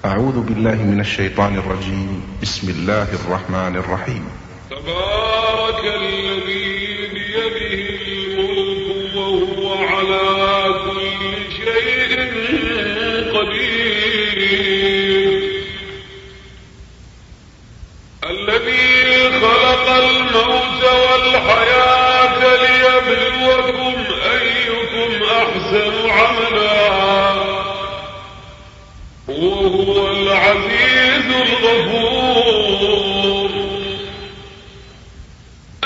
أعوذ بالله من الشيطان الرجيم. بسم الله الرحمن الرحيم. تبارك الذي بيده الملك وهو على كل شيء قدير، الذي خلق الموت والحياة ليبلوكم أيكم أحسن عملا وهو العزيز الغفور،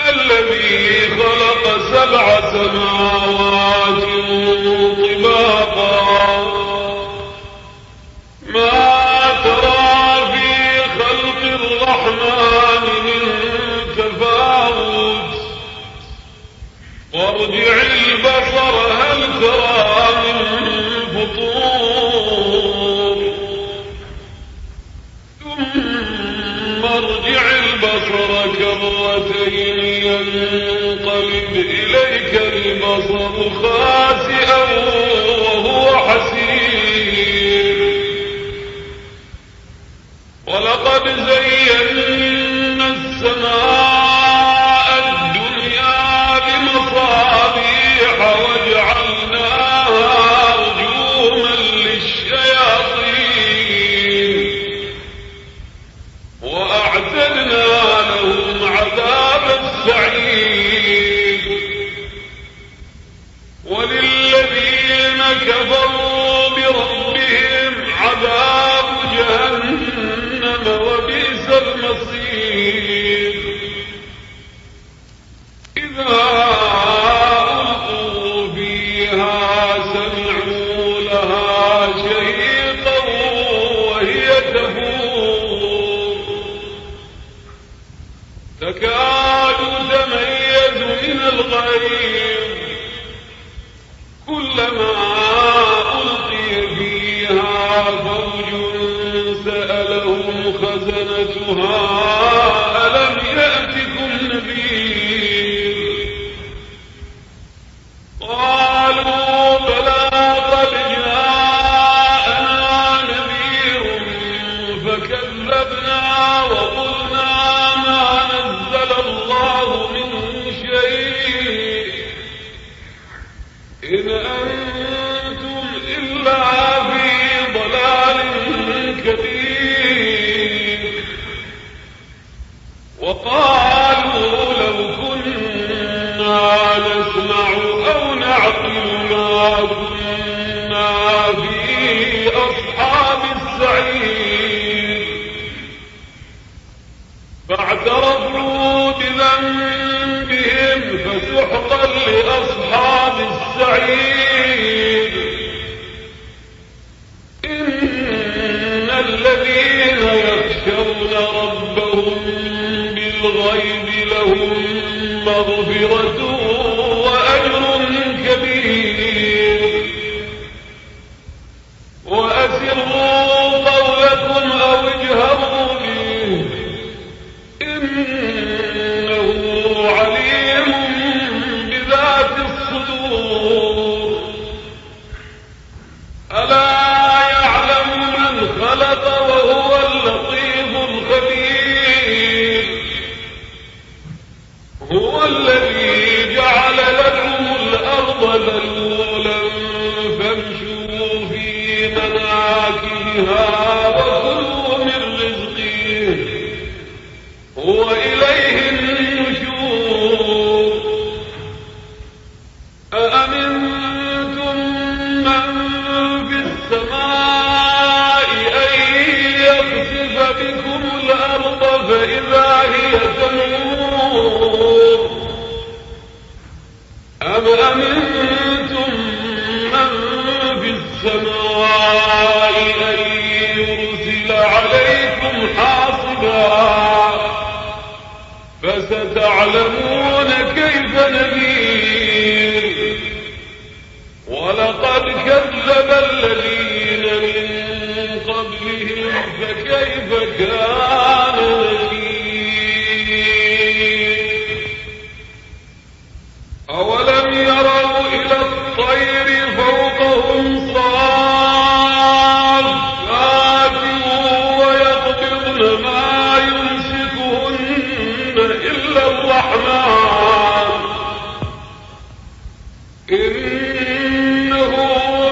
الذي خلق 7 سماوات طباقا ما ترى في خلق الرحمن من تفاوت، وارجع البصر هل ترى من فطور، ثم ارجع البصر كرتين ينقلب إليك البصر خاسئا وهو حسير، ولقد زينا السماء الدنيا بمصابيح وجعلناها رجوما للشياطين وأعتدنا لهم عذاب السعير، وللذين كفروا بربهم عذاب جهنم وبئس المصير، إذا ألقوا فيها سمعوا لها شهيقا وهي تفور تكاد تميز من الغيظ، كلما ألقي فيها فوج سألهم خزنتها ألم يأتكم نذير، قالوا بلى قد جاءنا نذير فكذبنا وقلنا ما نزل الله من شيء إن أنتم إلا في ضلال كبير، وقالوا لو كنا نسمع أو نعقل ما كنا في أصحاب السعير، فاعترفوا بذنبهم فسحقا لأصحاب السعير، إن الذين يخشون ربهم بالغيب لهم مغفرة وأجر كبير، وأسروا قولكم أو اجهروا به إنه عليم بذات الصدور، ألا يعلم من خلق وهو اللطيف الخبير، هو الذي جعل لكم الأرض ذلولا فامشوا في مناكبها وكلوا من رزقه وإليه النشور، أأمنتم من في السماء أن يخسف بكم الأرض فإذا هي تمور، أم أمنتم من في السماء أن يرسل عليكم حاصبا فستعلمون كيف نذير، ولقد كذب الذين من قبلهم فكيف كان نذير، أولم يروا إلى الطير فوقهم صافات إنه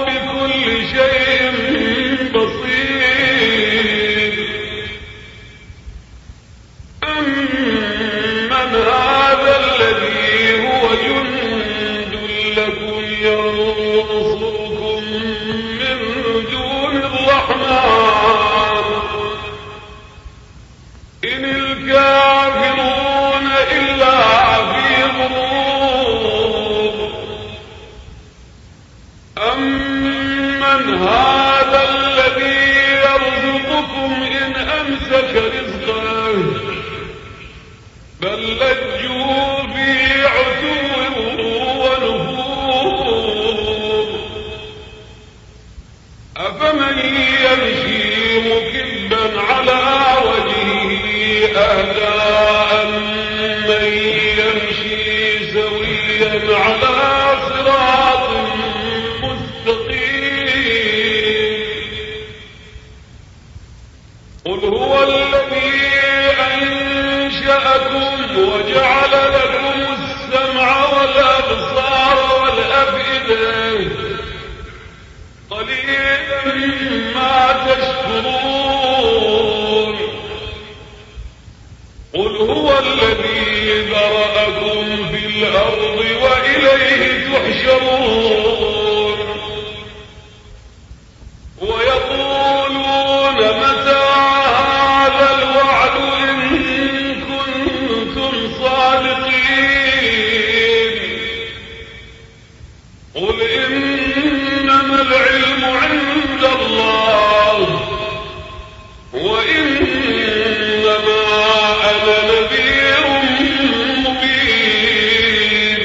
بكل شيء بصير. أمن هذا الذي هو جند لكم ينصركم من دون الرحمن إن الكافرون إلا في غرور. أمن هذا الذي يرزقكم إن أمسك رزقه بل لجوا في عتو ونفور. أفمن يمشي مكبا على وجهه أهدى أمن يمشي سويا على صراط مستقيم. قل هو الذي أنشأكم وجعل لكم السمع والأبصار والأفئدة قليلا ما تشكرون. قل هو الذي ذرأكم في الأرض وإليه تحشرون. ويقولون متى هذا الوعد إن كنتم صادقين. قل إنما العلم عند الله وإنما أنا نذير مبين.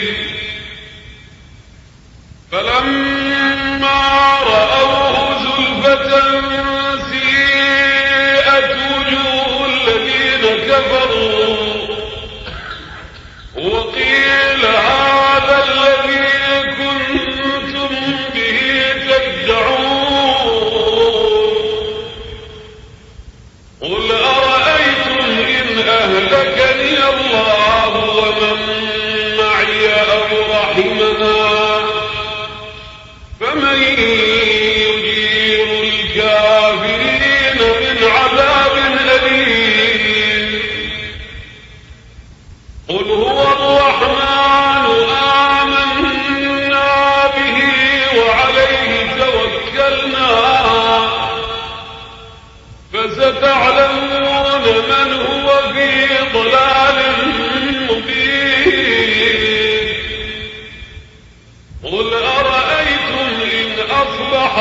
فلما رأوه زلفة سيئت وجوه الذين كفروا وقيل هذا الذي كنتم به تدعون. قل أرأيتم إن أهلكني الله ومن معي أو رحمنا فمن يجير الكافرين من عذاب أليم. قل هو الرحمن آمنا به وعليه توكلنا فستعلمون من هو في ضلال مبين. قل أرأيتم إن أصبح